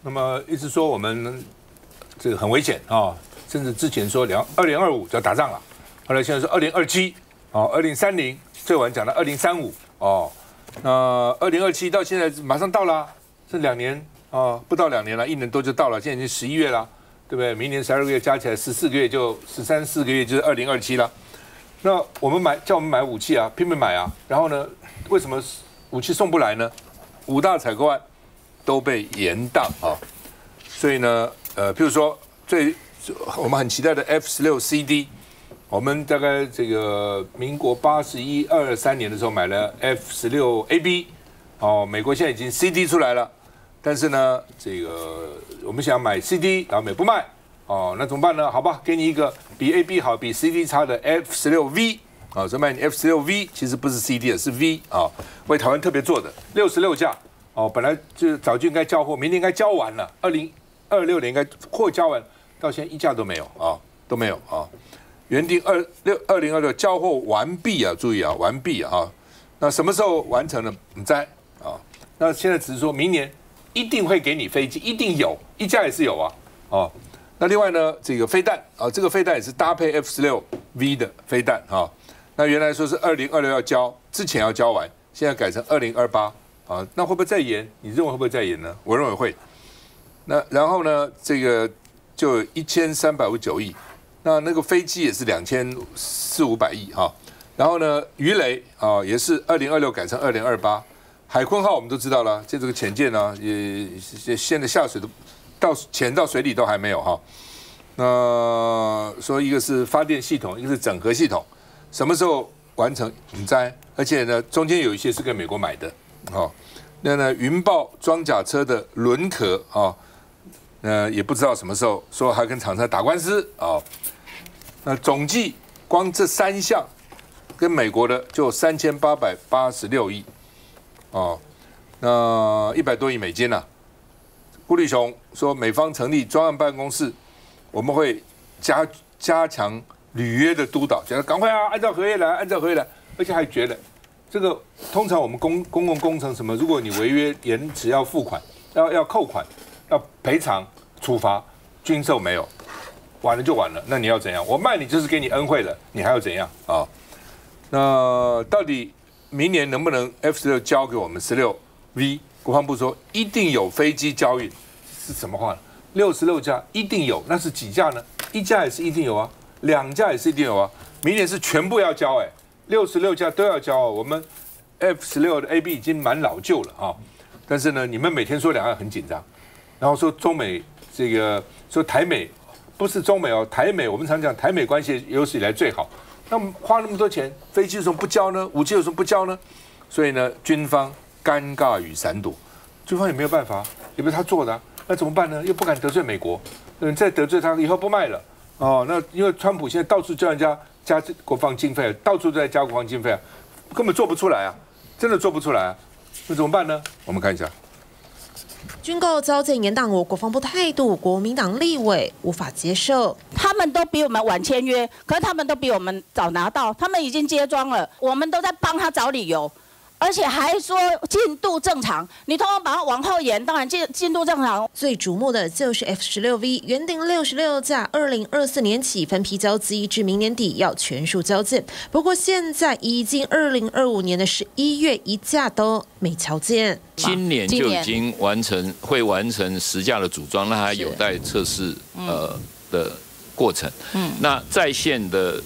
那么一直说我们这个很危险啊，甚至之前说2025就要打仗了，后来现在说2027哦，2030最晚讲到2035哦，那2027到现在马上到了，是2年啊，不到2年了，1年多就到了，现在已经11月了，对不对？明年12个月加起来14个月就4个月就是2027了。那我们叫我们买武器啊，拼命买啊，然后呢，为什么武器送不来呢？5大采购案都被延宕啊，所以呢，譬如说我们很期待的 F-16CD， 我们大概这个民国81、23年的时候买了 F-16AB， 哦，美国现在已经 CD 出来了，但是呢，这个我们想买 CD， 然后美不卖，哦，那怎么办呢？好吧，给你一个比 AB 好、比 CD 差的 F-16V， 啊，所以卖你 F-16V， 其实不是 CD 的，是 V 啊，为台湾特别做的，66架。哦，本来就早就应该交货，明年应该交完了，2026年应该货交完，到现在一架都没有啊，都没有啊。原定2026交货完毕啊，注意啊，完毕啊。那什么时候完成呢？不知道啊。那现在只是说明年一定会给你飞机，一定有一架也是有啊。哦，那另外呢，这个飞弹啊，这个飞弹也是搭配 F-16V 的飞弹啊。那原来说是2026要交，之前要交完，现在改成2028。啊，那会不会再延？你认为会不会再延呢？我认为会。那然后呢，这个就1359亿，那个飞机也是2400-500亿哈。然后呢，鱼雷啊也是2026改成2028。海鲲号我们都知道了，这个潜舰呢也现在下水都潜到水里都还没有哈。那说一个是发电系统，一个是整合系统，什么时候完成？我们猜，而且呢，中间有一些是跟美国买的。哦，那呢，云豹装甲车的轮壳啊，也不知道什么时候说还跟厂商打官司啊。那总计光这3项跟美国的就3886亿，哦，那100多亿美金啊。顾立雄说，美方成立专案办公室，我们会加强履约的督导，讲赶快啊，按照合约来，按照合约来，而且还觉得。这个通常我们公共工程什么，如果你违约延迟要付款，要扣款，要赔偿处罚，军售没有，完了就完了，那你要怎样？我卖你就是给你恩惠了，你还要怎样啊？那到底明年能不能 F-16交给我们16V？ 国防部说一定有飞机交运，是什么话？66架一定有，那是几架呢？1架也是一定有啊，2架也是一定有啊，明年是全部要交66架都要交哦。我们 F-16的 AB 已经蛮老旧了啊，但是呢，你们每天说两岸很紧张，然后说中美这个说台美不是中美哦，台美我们常讲台美关系有史以来最好，那么花那么多钱，飞机有什么不交呢？武器有什么不交呢？所以呢，军方尴尬与闪躲，军方也没有办法，也不是他做的，那怎么办呢？又不敢得罪美国，再得罪他以后不卖了哦。那因为川普现在到处叫人家加国防经费，到处都在加国防经费啊，根本做不出来啊，真的做不出来啊，那怎么办呢？我们看一下。军购遭见延宕，国防部态度，国民党立委无法接受。他们都比我们晚签约，可是他们都比我们早拿到，他们已经接装了，我们都在帮他找理由。而且还说进度正常，你通常把它往后延，当然进度正常。最瞩目的就是 F-16V， 原定66架，2024年起分批交机，至明年底要全数交件。不过现在已经2025年的11月，一架都没交件。今年就已经会完成10架的组装，那还有待测试的过程。那在线的。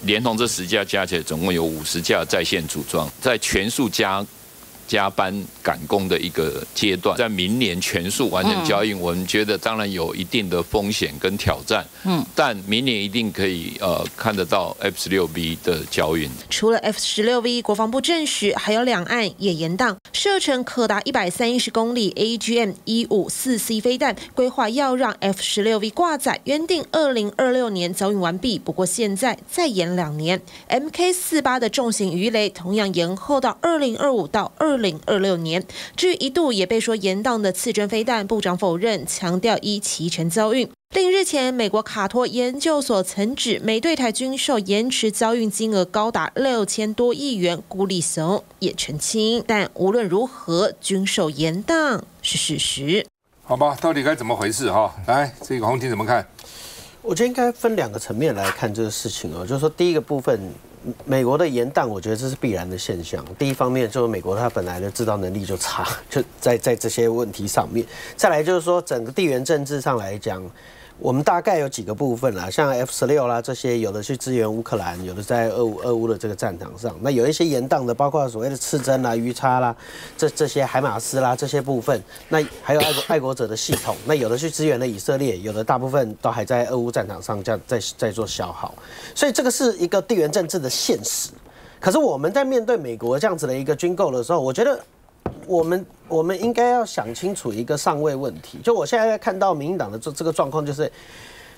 连同这10架加起来，总共有50架在线组装，在全数加班赶工的一个阶段，在明年全数完成交运，我们觉得当然有一定的风险跟挑战，但明年一定可以看得到 F-16V 的交运。除了 F-16V， 国防部证实还有两岸也延宕，射程可达130公里 AGM-154C 飞弹，规划要让 F-16V 挂载，原定2026年交运完毕，不过现在再延2年。MK48 的重型鱼雷同样延后到2025到2026年。至于一度也被说延宕的刺针飞弹，部长否认，强调依期程交运。另日前，美国卡托研究所曾指美对台军售延迟交运金额高达6000多亿元，顾立雄也澄清，但无论如何，军售延宕是事实。好吧，到底该怎么回事哈？来，这个洪庭怎么看？我觉得应该分2个层面来看这个事情哦，就是说第一个部分，美国的延宕，我觉得这是必然的现象。第一方面就是美国它本来的制造能力就差，就在这些问题上面。再来就是说整个地缘政治上来讲，我们大概有几个部分啦，像 F-16啦这些，有的去支援乌克兰，有的在俄乌的这个战场上。那有一些延宕的，包括所谓的刺针啦、鱼叉啦，这些海马斯啦这些部分。那还有爱国者的系统，那有的去支援了以色列，有的大部分都还在俄乌战场上在做消耗。所以这个是一个地缘政治的现实。可是我们在面对美国这样子的一个军购的时候，我觉得我们应该要想清楚一个上位问题。就我现在看到民进党的这个状况，就是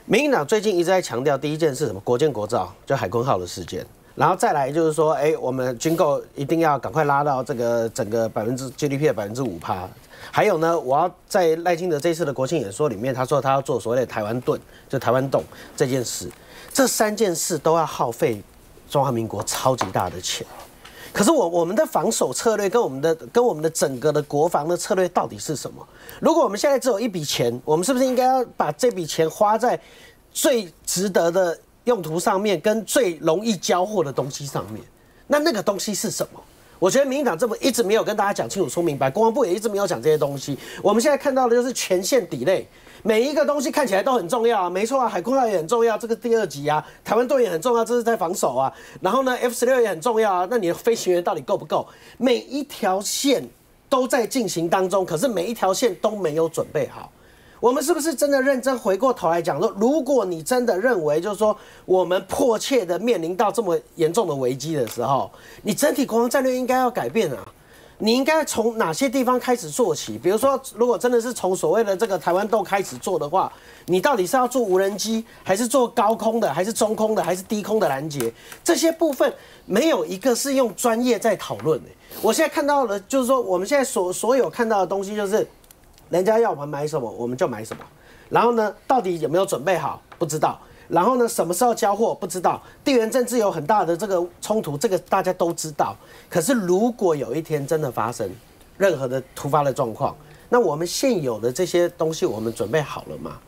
民进党最近一直在强调第一件是什么？国建国造，就海鲲号的事件。然后再来就是说，我们军购一定要赶快拉到这个整个GDP 的5%。还有呢，我要在赖清德这次的国庆演说里面，他说他要做所谓的台湾盾，就台湾洞这件事。这3件事都要耗费中华民国超级大的钱。可是我们的防守策略跟我们的整个的国防的策略到底是什么？如果我们现在只有一笔钱，我们是不是应该要把这笔钱花在最值得的用途上面，跟最容易交货的东西上面？那个东西是什么？我觉得民进党政府一直没有跟大家讲清楚说明白，国防部也一直没有讲这些东西。我们现在看到的就是全线delay。每一个东西看起来都很重要啊，没错啊，海鲲号也很重要，这个第2级啊，台湾盾也很重要，这是在防守啊。然后呢 ，F-16也很重要啊，那你的飞行员到底够不够？每一条线都在进行当中，可是每一条线都没有准备好。我们是不是真的认真回过头来讲说，如果你真的认为就是说我们迫切的面临到这么严重的危机的时候，你整体国防战略应该要改变啊。你应该从哪些地方开始做起？比如说，如果真的是从所谓的这个台湾洞开始做的话，你到底是要做无人机，还是做高空的，还是中空的，还是低空的拦截？这些部分没有一个是用专业在讨论的。我现在看到的，就是说我们现在所有看到的东西，就是人家要我们买什么，我们就买什么。然后呢，到底有没有准备好，不知道。然后呢，什么时候交货不知道，地缘政治有很大的这个冲突，这个大家都知道。可是如果有一天真的发生任何的突发的状况，那我们现有的这些东西我们准备好了吗？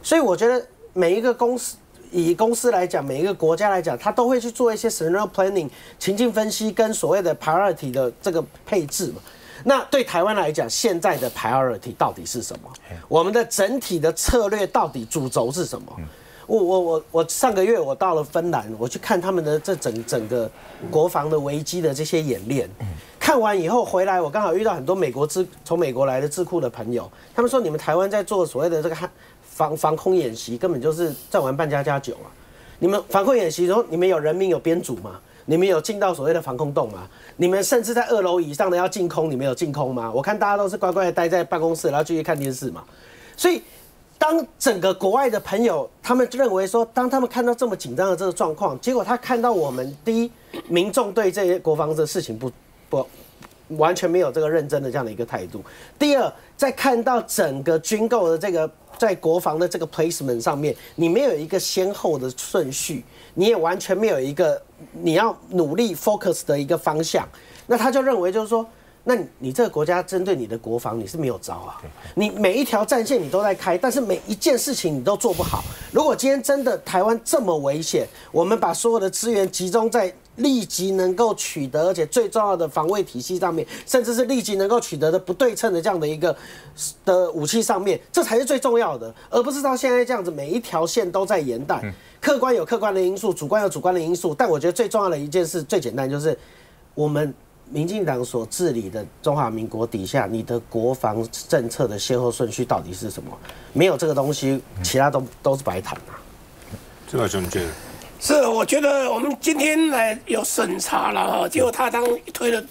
所以我觉得每一个公司，以公司来讲，每一个国家来讲，他都会去做一些 scenario planning 情境分析跟所谓的 priority 的这个配置嘛。那对台湾来讲，现在的 priority 到底是什么？我们的整体的策略到底主轴是什么？我上个月我到了芬兰，我去看他们的这整个国防的危机的这些演练。看完以后回来，我刚好遇到很多从美国来的智库的朋友，他们说你们台湾在做所谓的这个防空演习，根本就是在玩扮家家酒啊！你们防空演习说你们有人民有编组吗？你们有进到所谓的防空洞吗？你们甚至在2楼以上的要进空，你们有进空吗？我看大家都是乖乖的待在办公室，然后继续看电视嘛。所以，当整个国外的朋友他们认为说，当他们看到这么紧张的这个状况，结果他看到我们第一民众对这些国防的事情不完全没有这个认真的这样的一个态度。第二，在看到整个军购的这个在国防的这个 placement 上面，你没有一个先后的顺序，你也完全没有一个你要努力 focus 的一个方向，那他就认为就是说，那你这个国家针对你的国防你是没有招啊，你每一条战线你都在开，但是每一件事情你都做不好。如果今天真的台湾这么危险，我们把所有的资源集中在立即能够取得，而且最重要的防卫体系上面，甚至是立即能够取得的不对称的这样的一个的武器上面，这才是最重要的，而不是到现在这样子每一条线都在延宕。客观有客观的因素，主观有主观的因素，但我觉得最重要的一件事，最简单就是我们民进党所治理的中华民国底下，你的国防政策的先后顺序到底是什么？没有这个东西，其他都是白谈啊。这个怎么觉得？是，我觉得我们今天来有审查了哈，结果他推的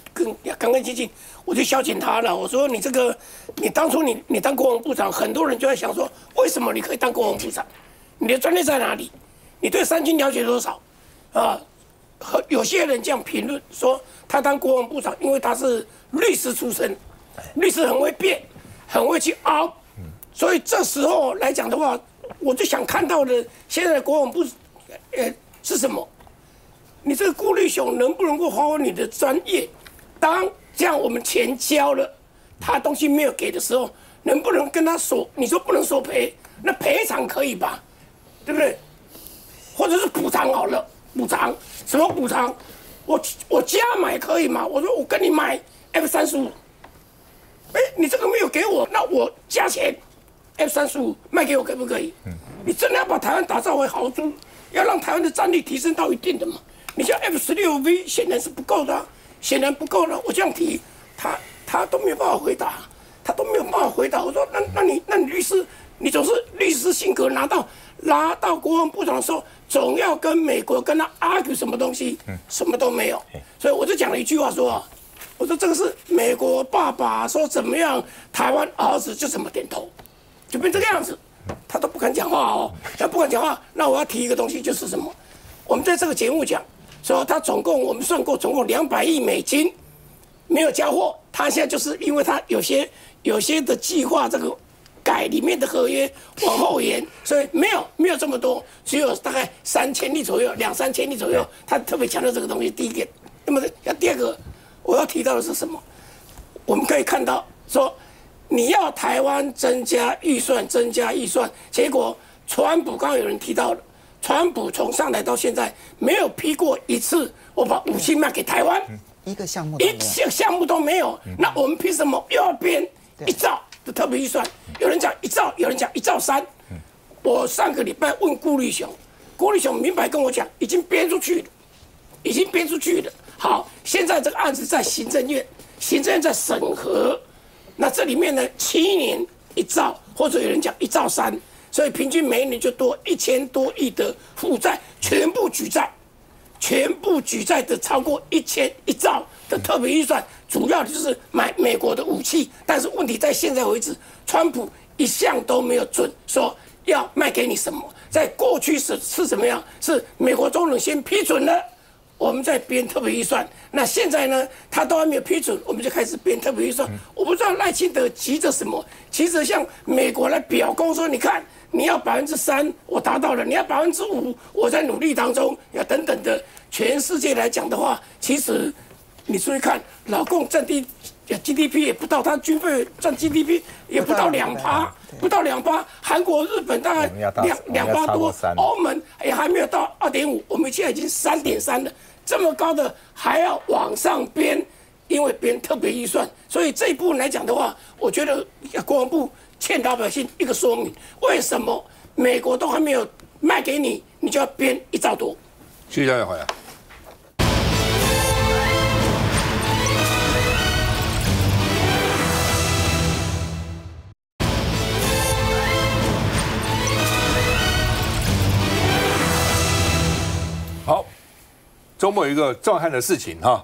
更激进，我就消遣他了。我说你这个，你当初你当国防部长，很多人就在想说，为什么你可以当国防部长？你的专业在哪里？你对三军了解多少？啊，有些人这样评论说，他当国防部长，因为他是律师出身，律师很会辩，很会去凹，所以这时候来讲的话，我就想看到的现在的国防部。是什么？你这个顾立雄能不能够发挥你的专业？当这样我们钱交了，他东西没有给的时候，能不能跟他索？你说不能索赔，那赔偿可以吧？对不对？或者是补偿好了，补偿什么补偿？我加买可以吗？我说我跟你买 F-35，你这个没有给我，那我加钱 F-35卖给我可不可以？你真的要把台湾打造为豪猪，要让台湾的战力提升到一定的嘛？你像 F-16V 显然是不够的，显然不够的。我这样提，他都没有办法回答，他都没有办法回答。我说那你律师，你总是律师性格拿到国防部长的时候，总要跟美国跟他 argue 什么东西，什么都没有。所以我就讲了一句话说，我说这个是美国爸爸说怎么样，台湾儿子就怎么点头，就变这个样子，他都不敢讲话哦。他不敢讲话，那我要提一个东西就是什么？我们在这个节目讲说他我们算过总共200亿美金没有交货，他现在就是因为他有些的计划这个。改里面的合约往后延，所以没有这么多，只有大概3000亿左右，2-3千亿左右。他特别强调这个东西。第一点，那么第二个，我要提到的是什么？我们可以看到说，你要台湾增加预算，结果川普刚刚有人提到了，川普从上台到现在没有批过一次我把武器卖给台湾，一个项目都没有。那我们凭什么又要编1兆？的特别预算，有人讲1兆，有人讲1兆3。我上个礼拜问顾立雄明白跟我讲，已经编出去了，好，现在这个案子在行政院在审核，那这里面呢7年1兆，或者有人讲1兆3，所以平均每一年就多1000多亿的负债，全部举债的超过1兆的特别预算。主要就是买美国的武器，但是问题在现在为止，川普一向都没有准说要卖给你什么。在过去是怎么样？是美国总统先批准了，我们再编特别预算。那现在呢，他都还没有批准，我们就开始编特别预算。我不知道赖清德急着什么，急着向美国来表功说，你看你要3%，我达到了；你要5%，我在努力当中，要等等的。全世界来讲的话，其实。你注意看，老共占GDP 也不到，他军费占 GDP 也不到2%，韩国、日本大概2%多，欧盟也还没有到2.5%，我们现在已经3.3了，这么高的还要往上编，因为编特别预算，所以这一部分来讲的话，我觉得国防部欠老百姓一个说明，为什么美国都还没有卖给你，你就要编1兆多？谢谢大家回来。好，周末有一个震撼的事情哈，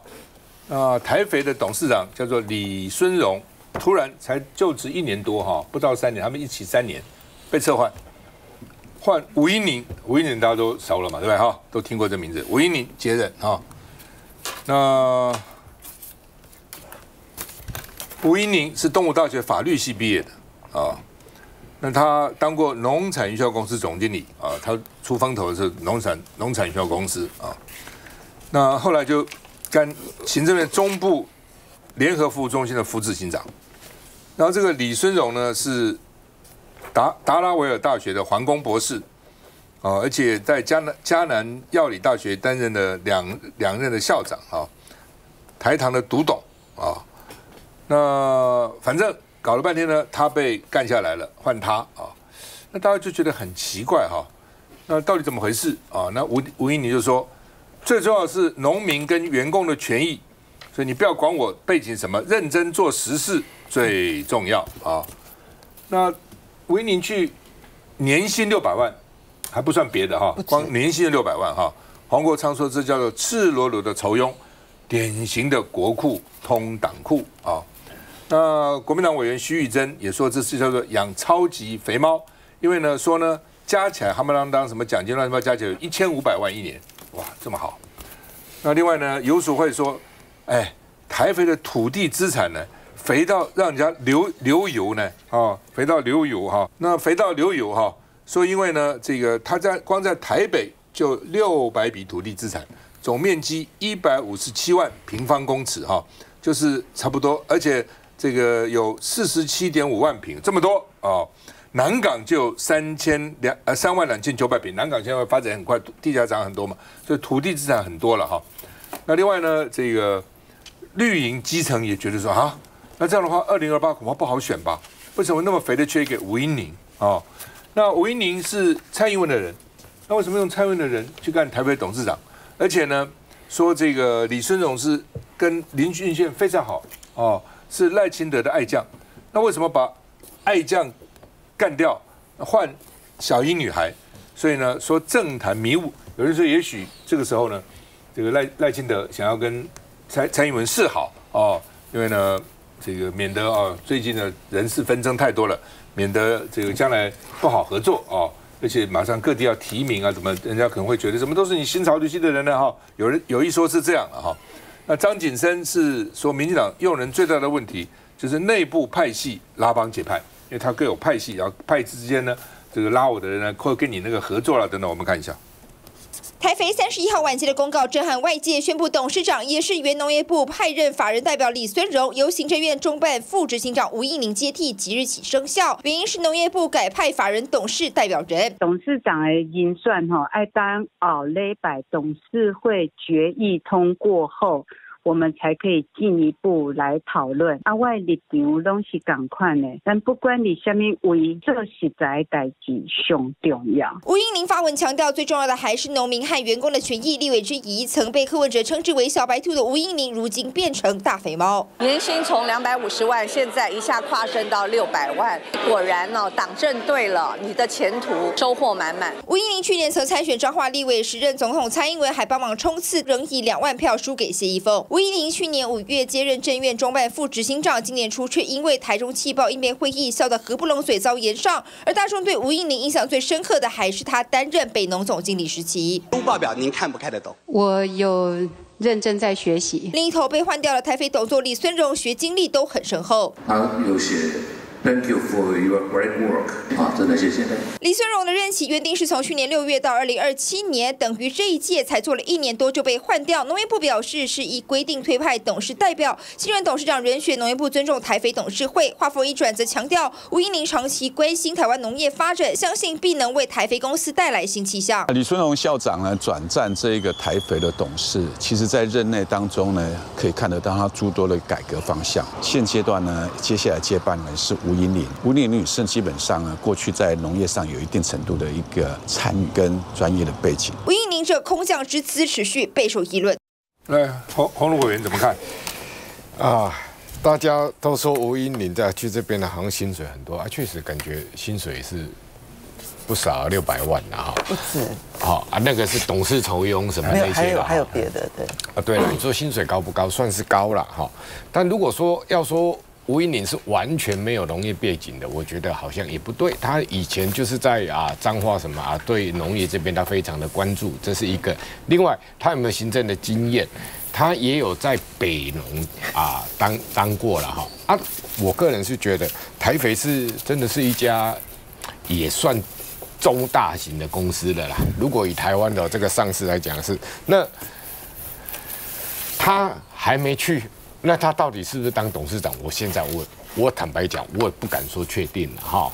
台肥的董事长叫做李孙荣，突然才就职1年多哈，不到3年，他们一起3年，被撤换吴音宁，吴音宁大家都熟了嘛，对不对哈？都听过这名字，吴音宁接任哈。那吴音宁是东吴大学法律系毕业的啊。那他当过农产营销公司总经理啊，他出风头的是农产营销公司啊。那后来就干行政院中部联合服务中心的副执行长。然后这个李孙荣呢是达拉维尔大学的环工博士啊，而且在迦南药理大学担任了两任的校长啊，台糖的独董啊。那反正。搞了半天呢，他被干下来了，换他啊，那大家就觉得很奇怪哈，那到底怎么回事啊？那吴音宁就说，最重要的是农民跟员工的权益，所以你不要管我背景什么，认真做实事最重要啊。那吴音宁去年薪600万，还不算别的哈，光年薪600万哈。黄国昌说这叫做赤裸裸的酬庸，典型的国库通党库啊。那国民党委员徐宇珍也说，这是叫做养超级肥猫，因为呢说呢加起来夯不啷当什么奖金乱七八糟加起来有1500万1年，哇，这么好。那另外呢，游淑慧说，哎，台肥的土地资产呢，肥到让人家流油呢，肥到流油哈。那肥到流油哈，说因为呢这个他光在台北就600笔土地资产，总面积157万平方公尺哈，就是差不多，而且这个有47.5万坪，这么多哦。南港就32900坪，南港现在发展很快，地价涨很多嘛，所以土地资产很多了哈。那另外呢，这个绿营基层也觉得说啊，那这样的话，2028恐怕不好选吧？为什么那么肥的缺给吴音宁哦？那吴音宁是蔡英文的人，那为什么用蔡英文的人去干台北董事长？而且呢，说这个李孙荣是跟林俊宪非常好哦，是赖清德的爱将。那为什么把爱将干掉，换小英女孩？所以呢，说政坛迷雾。有人说，也许这个时候呢，这个赖清德想要跟蔡英文示好哦，因为呢，这个免得最近的人事纷争太多了，免得这个将来不好合作哦。而且马上各地要提名啊，怎么人家可能会觉得怎么都是你新潮流系的人呢？哈，有一说是这样了哈。那张景森是说，民进党用人最大的问题就是内部派系拉帮结派，因为他各有派系，然后派系之间呢，这个拉我的人呢，会跟你那个合作了等等，我们看一下。台肥31号晚间的公告震撼外界，宣布董事长也是原农业部派任法人代表李孙荣，由行政院中办副执行长吴音宁接替，即日起生效。原因是农业部改派法人董事代表人。董事长的人选要等后礼拜董事会决议通过后，我们才可以进一步来讨论。我的立场拢是同款的，但不管你什么位，做实在代志上重要。吴音宁发文强调，最重要的还是农民和员工的权益。立委之一，曾被柯文哲称之为小白兔的吴音宁，如今变成大肥猫，年薪从250万，现在一下跨升到600万。果然党政对了，你的前途收获满满。吴音宁去年曾参选彰化立委，时任总统蔡英文还帮忙冲刺，仍以2万票输给谢依凤。吴音宁去年5月接任政院中办副执行长，今年初却因为台中气爆应变会议笑得合不拢嘴，遭延上。而大众对吴音宁印象最深刻的，还是他担任北农总经理时期。报表您看不看得懂？我有认真在学习。另一头被换掉了台肥董座李孙荣，学经历都很深厚。他有写 Thank you for your great work 真的谢谢。李孙荣的任期原定是从去年6月到2027年，等于这一届才做了1年多就被换掉。农业部表示是依规定推派董事代表，新任董事长人选，农业部尊重台肥董事会。话锋一转，则强调吴音宁长期关心台湾农业发展，相信必能为台肥公司带来新气象。李孙荣校长呢转战这个台肥的董事，其实在任内当中呢，可以看得到他诸多的改革方向。现阶段呢，接下来接班人是吴音宁。吴音宁女士基本上呢，过去在农业上有一定程度的一个参与跟专业的背景。吴音宁这空降之词持续备受议论。来，洪儒委员怎么看？大家都说吴音宁在去这边的好像薪水很多确实感觉薪水是不少，600万哈。不止。那个是董事酬庸什么那些的。还有别的，对。对了，你说薪水高不高？算是高了哈。但如果说要说吴音宁是完全没有农业背景的，我觉得好像也不对。他以前就是在彰化什么对农业这边他非常的关注，这是一个。另外，他有没有行政的经验？他也有在北农当过了哈。我个人是觉得台肥是真的是一家也算中大型的公司了啦。如果以台湾的这个上市来讲是，那他还没去。那他到底是不是当董事长？我现在我坦白讲，我也不敢说确定了哈。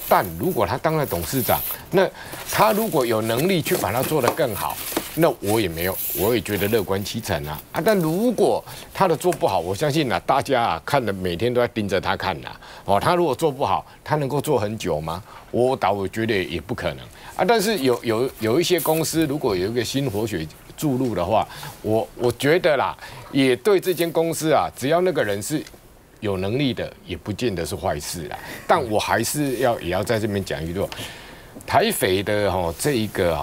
但如果他当了董事长，那他如果有能力去把它做得更好，那我也觉得乐观其成但如果他的做不好，我相信大家看的每天都在盯着他看他如果做不好，他能够做很久吗？我觉得也不可能但是有一些公司，如果有一个新活血注入的话，我觉得啦，也对这间公司只要那个人是有能力的，也不见得是坏事啦。但我还是也要在这边讲一句，台肥的这一个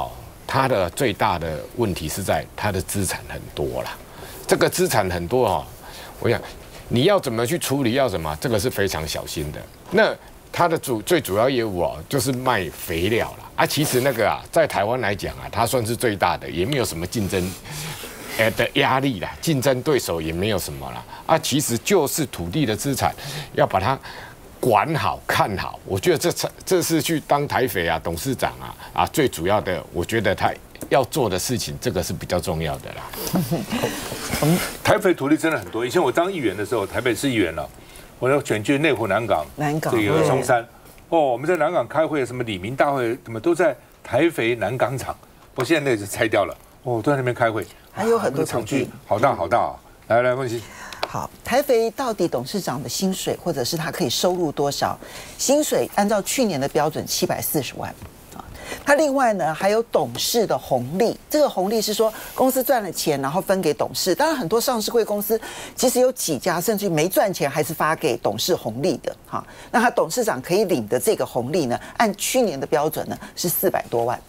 它的最大的问题是在它的资产很多啦。这个资产很多我想你要怎么去处理，要什么，这个是非常小心的。那它的最主要业务就是卖肥料了其实那个在台湾来讲它算是最大的，也没有什么竞争的压力啦，竞争对手也没有什么啦其实就是土地的资产要把它管好看好。我觉得这是去当台肥董事长最主要的，我觉得他要做的事情，这个是比较重要的啦。台肥土地真的很多，以前我当议员的时候，台北市议员了。我要选去内湖南港这个松山。哦，我们在南港开会，什么李明大会，什么都在台肥南港厂。我现在那是拆掉了。哦，都在那边开会，还有很多厂区，好大好大啊！来，问题。好，台肥到底董事长的薪水，或者是他可以收入多少？薪水按照去年的标准740万啊。他另外呢还有董事的红利，这个红利是说公司赚了钱，然后分给董事。当然，很多上市柜公司其实有几家甚至于没赚钱，还是发给董事红利的哈。那他董事长可以领的这个红利呢，按去年的标准呢是400多万。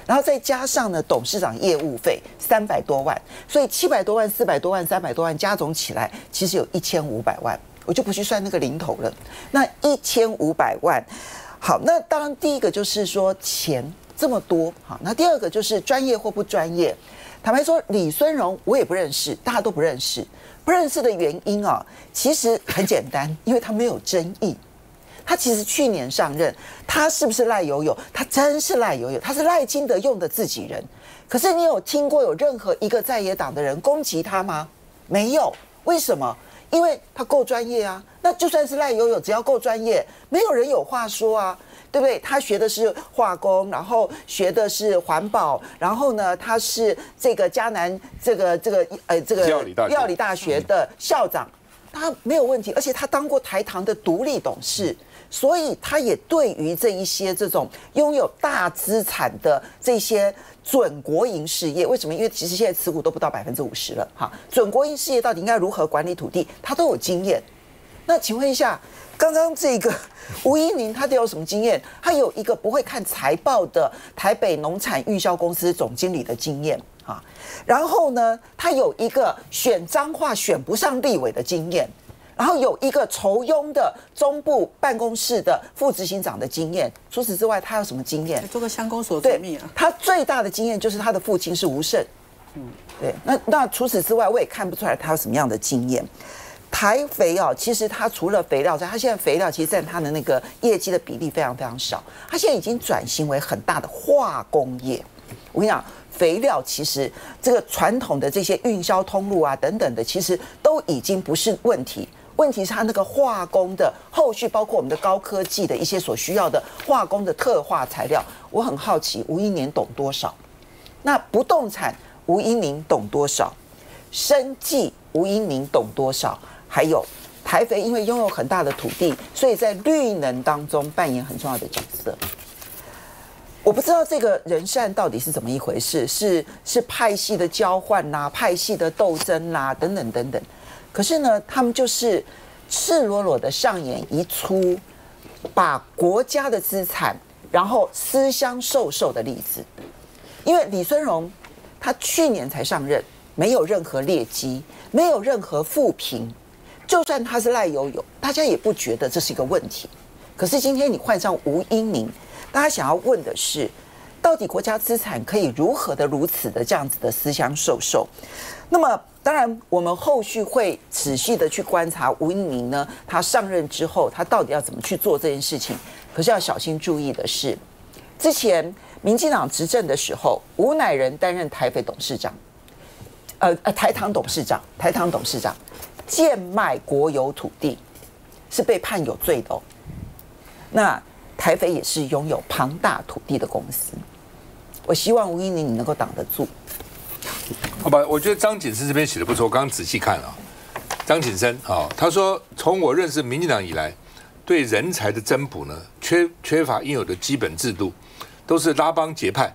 然后再加上呢，董事长业务费300多万，所以700多万、400多万、300多万加总起来，其实有1500万。我就不去算那个零头了。那1500万，好，那当然第一个就是说钱这么多，好，那第二个就是专业或不专业。坦白说，李孙荣我也不认识，大家都不认识。不认识的原因啊，其实很简单，因为他没有争议。他其实去年上任，他是不是赖友友？他真是赖友友，他是赖清德用的自己人。可是你有听过有任何一个在野党的人攻击他吗？没有。为什么？因为他够专业啊。那就算是赖友友，只要够专业，没有人有话说啊，对不对？他学的是化工，然后学的是环保，然后呢，他是这个嘉南这个药理大学的校长。他没有问题，而且他当过台糖的独立董事，所以他也对于这一些这种拥有大资产的这些准国营事业，为什么？因为其实现在持股都不到50%了，哈，准国营事业到底应该如何管理土地，他都有经验。那请问一下，刚刚这个吴怡宁他得有什么经验？他有一个不会看财报的台北农产预销公司总经理的经验。然后呢，他有一个选彰化选不上立委的经验，然后有一个酬庸的中部办公室的副执行长的经验。除此之外，他有什么经验？做个乡公所主秘啊。他最大的经验就是他的父亲是吴胜。对。那除此之外，我也看不出来他有什么样的经验。台肥啊，其实它除了肥料之外，它现在肥料其实占它的那个业绩的比例非常非常少。它现在已经转型为很大的化工业。我跟你讲。肥料其实这个传统的这些运销通路啊等等的，其实都已经不是问题。问题是它那个化工的后续，包括我们的高科技的一些所需要的化工的特化材料。我很好奇，吴怡宁懂多少？那不动产，吴怡宁懂多少？生技，吴怡宁懂多少？还有台肥，因为拥有很大的土地，所以在绿能当中扮演很重要的角色。我不知道这个人善到底是怎么一回事，是派系的交换啦，派系的斗争啦，等等等等。可是呢，他们就是赤裸裸的上演一出把国家的资产然后私相授受的例子。因为李孙荣他去年才上任，没有任何劣迹，没有任何负评，就算他是赖友友，大家也不觉得这是一个问题。可是今天你换上吴怡宁。大家想要问的是，到底国家资产可以如何的如此的这样子的私相授受？那么，当然我们后续会仔细的去观察吴怡宁呢，他上任之后，他到底要怎么去做这件事情？可是要小心注意的是，之前民进党执政的时候，吴乃仁担任台北董事长，台糖董事长贱卖国有土地，是被判有罪的哦。那台肥也是拥有庞大土地的公司，我希望吴怡宁你能够挡得住。好吧，我觉得张景生这边写的不错，我刚刚仔细看了。张景生啊，他说从我认识民进党以来，对人才的增补呢，缺乏应有的基本制度，都是拉帮结派，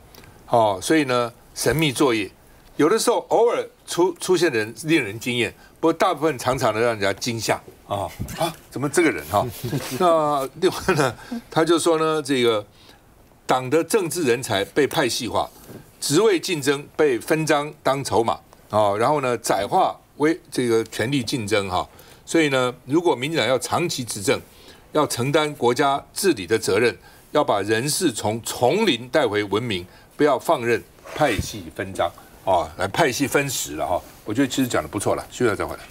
所以呢神秘作业，有的时候偶尔出现的人令人惊艳，不过大部分常常的让人家惊吓。怎么这个人哈？那另外呢，他就说呢，这个党的政治人才被派系化，职位竞争被分赃当筹码然后呢窄化为这个权力竞争所以呢，如果民进党要长期执政，要承担国家治理的责任，要把人事从丛林带回文明，不要放任派系分赃来派系分食了我觉得其实讲得不错了，需要再回来。